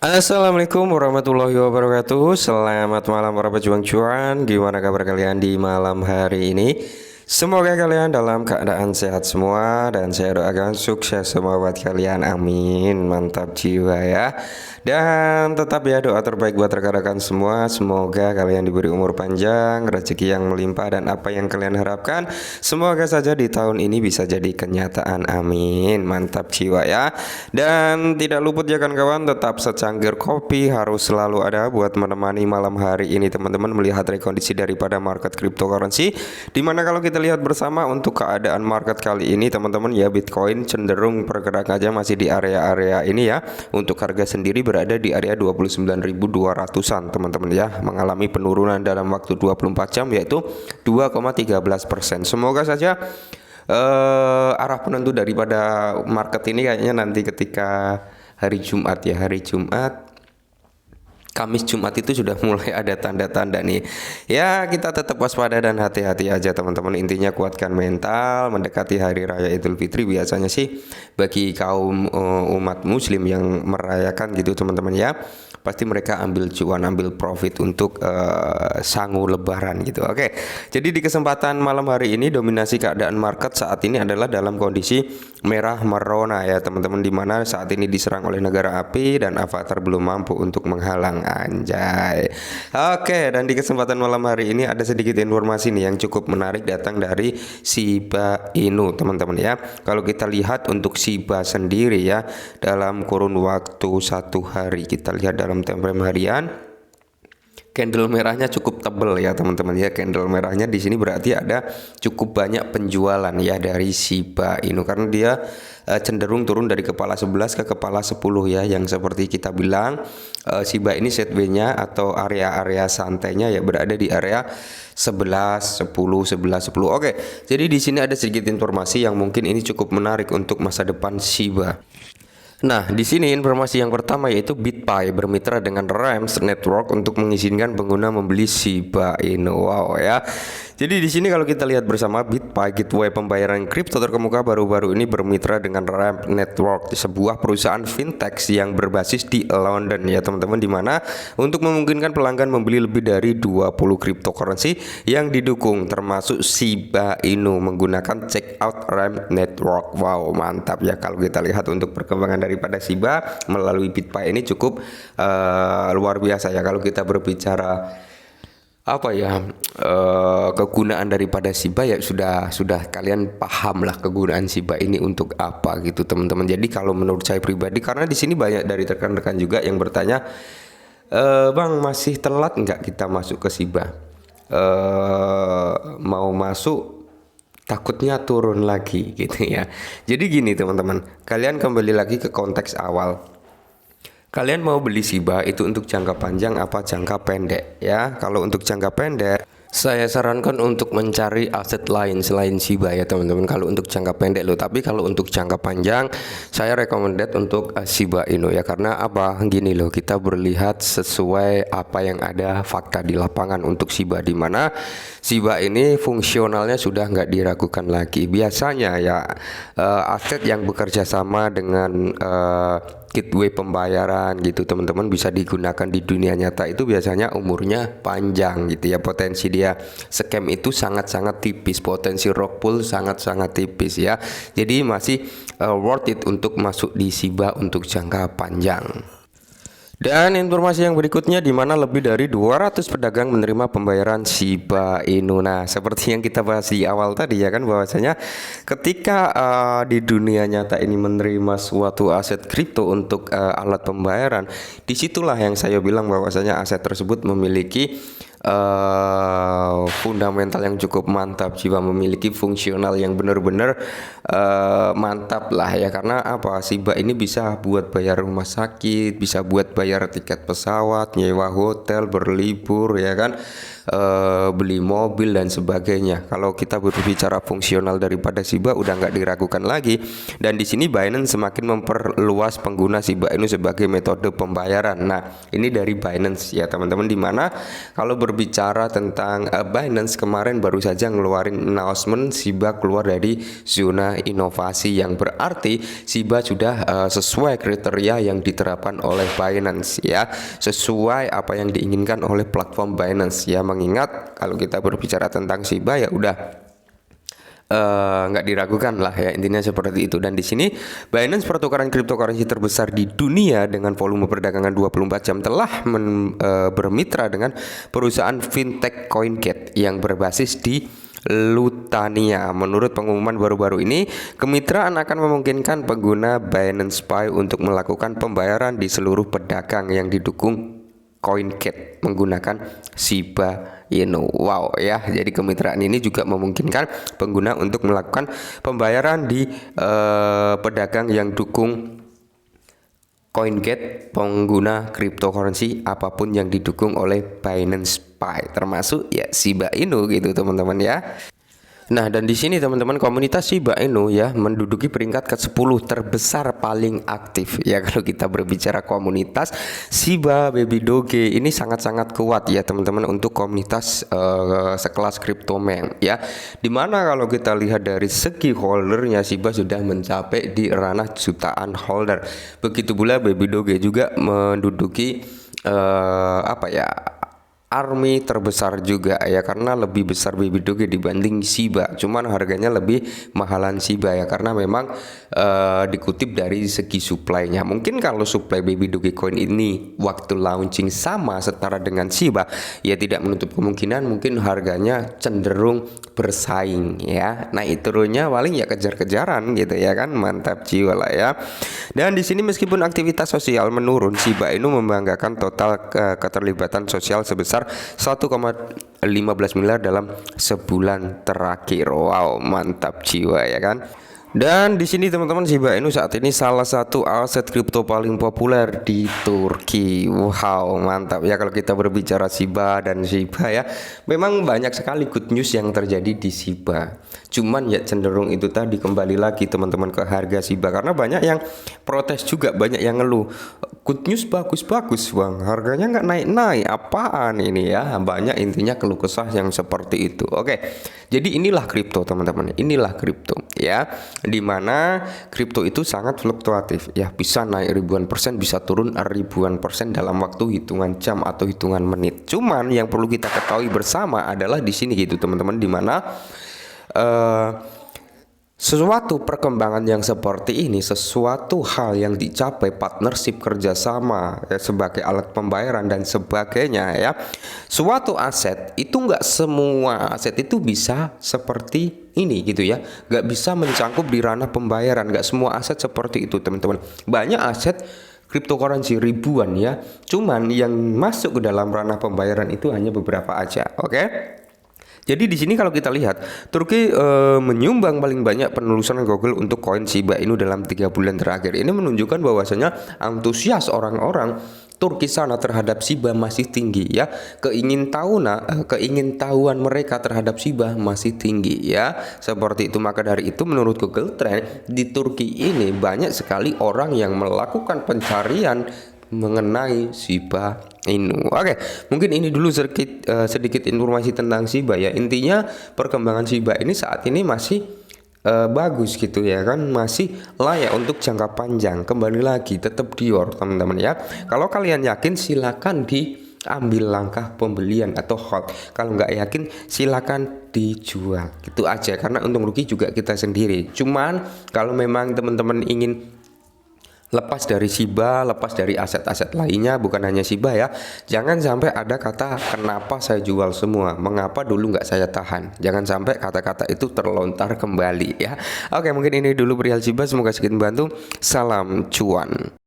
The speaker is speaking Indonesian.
Assalamualaikum warahmatullahi wabarakatuh. Selamat malam para pejuang cuan. Gimana kabar kalian di malam hari ini? Semoga kalian dalam keadaan sehat semua dan saya doakan sukses semua buat kalian. Amin. Mantap jiwa ya. Dan tetap ya doa terbaik buat rekan-rekan semua. Semoga kalian diberi umur panjang, rezeki yang melimpah dan apa yang kalian harapkan semoga saja di tahun ini bisa jadi kenyataan. Amin. Mantap jiwa ya. Dan tidak luput ya kawan-kawan, tetap secangkir kopi harus selalu ada buat menemani malam hari ini teman-teman melihat rekondisi daripada market cryptocurrency. Dimana kalau kita lihat bersama untuk keadaan market kali ini teman-teman ya, Bitcoin cenderung bergerak aja masih di area-area ini ya. Untuk harga sendiri berada di area 29.200-an teman-teman ya, mengalami penurunan dalam waktu 24 jam yaitu 2,13%. Semoga saja arah penentu daripada market ini kayaknya nanti ketika hari Jumat ya, hari Jumat Kamis Jumat itu sudah mulai ada tanda-tanda nih. Ya, kita tetap waspada dan hati-hati aja teman-teman. Intinya kuatkan mental mendekati hari raya Idul Fitri. Biasanya sih bagi kaum umat muslim yang merayakan gitu teman-teman ya, pasti mereka ambil cuan, ambil profit untuk sangu lebaran gitu. Oke. Jadi di kesempatan malam hari ini dominasi keadaan market saat ini adalah dalam kondisi merah merona ya teman-teman, dimana saat ini diserang oleh negara api dan Avatar belum mampu untuk menghalang. Anjay. Oke, dan di kesempatan malam hari ini ada sedikit informasi nih yang cukup menarik datang dari Shiba Inu teman-teman ya. Kalau kita lihat untuk Shiba sendiri ya, dalam kurun waktu 1 hari kita lihat dalam time frame harian, candle merahnya cukup tebel ya teman-teman ya. Candle merahnya di sini berarti ada cukup banyak penjualan ya dari Shiba Inu, karena dia cenderung turun dari kepala 11 ke kepala 10 ya, yang seperti kita bilang Shiba ini setway-nya atau area-area santainya ya berada di area 11 10 11 10. Oke, jadi di sini ada sedikit informasi yang mungkin ini cukup menarik untuk masa depan Shiba. Nah, di sini informasi yang pertama yaitu BitPay bermitra dengan Rams Network untuk mengizinkan pengguna membeli Shiba Inu. Wow ya. Jadi di sini kalau kita lihat bersama, BitPay gateway pembayaran kripto terkemuka baru-baru ini bermitra dengan Rams Network, sebuah perusahaan fintech yang berbasis di London ya teman-teman, di mana untuk memungkinkan pelanggan membeli lebih dari 20 cryptocurrency yang didukung termasuk Shiba Inu menggunakan checkout Rams Network. Wow, mantap ya. Kalau kita lihat untuk perkembangan daripada Shiba melalui BitPay ini cukup luar biasa ya. Kalau kita berbicara apa ya, kegunaan daripada Shiba ya sudah kalian paham lah kegunaan Shiba ini untuk apa gitu teman-teman. Jadi kalau menurut saya pribadi, karena di sini banyak dari rekan-rekan juga yang bertanya, Bang, masih telat nggak kita masuk ke Shiba? Mau masuk takutnya turun lagi gitu ya. Jadi gini teman-teman, kalian kembali lagi ke konteks awal. Kalian mau beli Shiba itu untuk jangka panjang apa jangka pendek ya? Kalau untuk jangka pendek, saya sarankan untuk mencari aset lain selain Shiba ya teman-teman. Kalau untuk jangka pendek loh, tapi kalau untuk jangka panjang saya recommended untuk Shiba Inu ya. Karena apa? Gini loh, kita berlihat sesuai apa yang ada fakta di lapangan untuk Shiba, di mana Shiba ini fungsionalnya sudah nggak diragukan lagi. Biasanya ya aset yang bekerja sama dengan gateway pembayaran gitu teman-teman bisa digunakan di dunia nyata itu biasanya umurnya panjang gitu ya. Potensi dia scam itu sangat-sangat tipis, potensi rug pull sangat-sangat tipis ya. Jadi masih worth it untuk masuk di Shiba untuk jangka panjang. Dan informasi yang berikutnya, di mana lebih dari 200 pedagang menerima pembayaran Shiba Inu. Nah, seperti yang kita bahas di awal tadi ya kan, bahwasanya ketika di dunia nyata ini menerima suatu aset kripto untuk alat pembayaran, disitulah yang saya bilang bahwasanya aset tersebut memiliki fundamental yang cukup mantap, jiwa memiliki fungsional yang benar-benar mantap lah ya. Karena apa? Shiba ini bisa buat bayar rumah sakit, bisa buat bayar tiket pesawat, nyewa hotel, berlibur ya kan, beli mobil dan sebagainya. Kalau kita berbicara fungsional daripada Shiba udah nggak diragukan lagi. Dan di sini Binance semakin memperluas pengguna Shiba Inu sebagai metode pembayaran. Nah, ini dari Binance ya teman-teman, dimana kalau berbicara tentang Binance kemarin baru saja ngeluarin announcement Shiba keluar dari zona inovasi, yang berarti Shiba sudah sesuai kriteria yang diterapkan oleh Binance ya, sesuai apa yang diinginkan oleh platform Binance ya. Mengingat kalau kita berbicara tentang Shiba ya udah nggak diragukan lah ya, intinya seperti itu. Dan di sini Binance, pertukaran cryptocurrency terbesar di dunia dengan volume perdagangan 24 jam, telah bermitra dengan perusahaan fintech CoinGate yang berbasis di Lutania. Menurut pengumuman baru-baru ini, kemitraan akan memungkinkan pengguna Binance Pay untuk melakukan pembayaran di seluruh pedagang yang didukung CoinGate menggunakan Shiba Inu. Wow ya, jadi kemitraan ini juga memungkinkan pengguna untuk melakukan pembayaran di pedagang yang dukung CoinGate, pengguna cryptocurrency apapun yang didukung oleh Binance Pay, termasuk ya Shiba Inu gitu teman-teman ya. Nah, dan di sini teman-teman, komunitas Shiba Inu ya menduduki peringkat ke-10 terbesar paling aktif ya. Kalau kita berbicara komunitas Shiba Baby Doge ini sangat-sangat kuat ya teman-teman untuk komunitas sekelas CryptoMan ya. Dimana kalau kita lihat dari segi holdernya, Shiba sudah mencapai di ranah jutaan holder. Begitu pula Baby Doge juga menduduki army terbesar juga ya, karena lebih besar Baby Doge dibanding Shiba. Cuman harganya lebih mahalan Shiba ya, karena memang dikutip dari segi supply-nya. Mungkin kalau supply Baby Doge coin ini waktu launching sama setara dengan Shiba, ya tidak menutup kemungkinan mungkin harganya cenderung bersaing ya. Naik turunnya paling ya kejar-kejaran gitu ya kan. Mantap jiwa lah ya. Dan di sini meskipun aktivitas sosial menurun, Shiba Inu membanggakan total keterlibatan sosial sebesar 1,15 miliar dalam sebulan terakhir. Wow, mantap jiwa ya kan. Dan di sini teman-teman, Shiba Inu saat ini salah satu aset kripto paling populer di Turki. Wow, mantap ya kalau kita berbicara Shiba dan Shiba ya. Memang banyak sekali good news yang terjadi di Shiba. Cuman ya cenderung itu tadi, kembali lagi teman-teman ke harga Shiba, karena banyak yang protes juga, banyak yang ngeluh. Good news bagus-bagus bang, harganya nggak naik-naik, apaan ini ya. Banyak intinya keluh kesah yang seperti itu. Oke, jadi inilah kripto teman-teman, inilah kripto ya, dimana kripto itu sangat fluktuatif ya, bisa naik ribuan persen, bisa turun ribuan persen dalam waktu hitungan jam atau hitungan menit. Cuman yang perlu kita ketahui bersama adalah di sini gitu teman-teman, dimana sesuatu perkembangan yang seperti ini, sesuatu hal yang dicapai, partnership, kerjasama ya, sebagai alat pembayaran dan sebagainya ya. Suatu aset itu nggak semua aset itu bisa seperti ini gitu ya, nggak bisa mencangkup di ranah pembayaran. Nggak semua aset seperti itu teman-teman. Banyak aset cryptocurrency ribuan ya, cuman yang masuk ke dalam ranah pembayaran itu hanya beberapa aja. Oke? Jadi di sini kalau kita lihat, Turki menyumbang paling banyak penelusuran Google untuk koin Shiba Inu dalam 3 bulan terakhir. Ini menunjukkan bahwasanya antusias orang-orang Turki sana terhadap Shiba masih tinggi ya. Keingintahuan mereka terhadap Shiba masih tinggi ya. Seperti itu. Maka dari itu menurut Google Trend, di Turki ini banyak sekali orang yang melakukan pencarian mengenai Shiba Inu. Oke, mungkin ini dulu sedikit informasi tentang Shiba ya. Intinya perkembangan Shiba ini saat ini masih bagus gitu ya kan, masih layak untuk jangka panjang. Kembali lagi tetap Dior teman-teman ya. Kalau kalian yakin silakan diambil langkah pembelian atau hold. Kalau nggak yakin silakan dijual. Gitu aja, karena untung rugi juga kita sendiri. Cuman kalau memang teman-teman ingin lepas dari Shiba, lepas dari aset-aset lainnya, bukan hanya Shiba ya, jangan sampai ada kata kenapa saya jual semua, mengapa dulu nggak saya tahan. Jangan sampai kata-kata itu terlontar kembali ya. Oke, mungkin ini dulu perihal Shiba, semoga sedikit membantu. Salam cuan.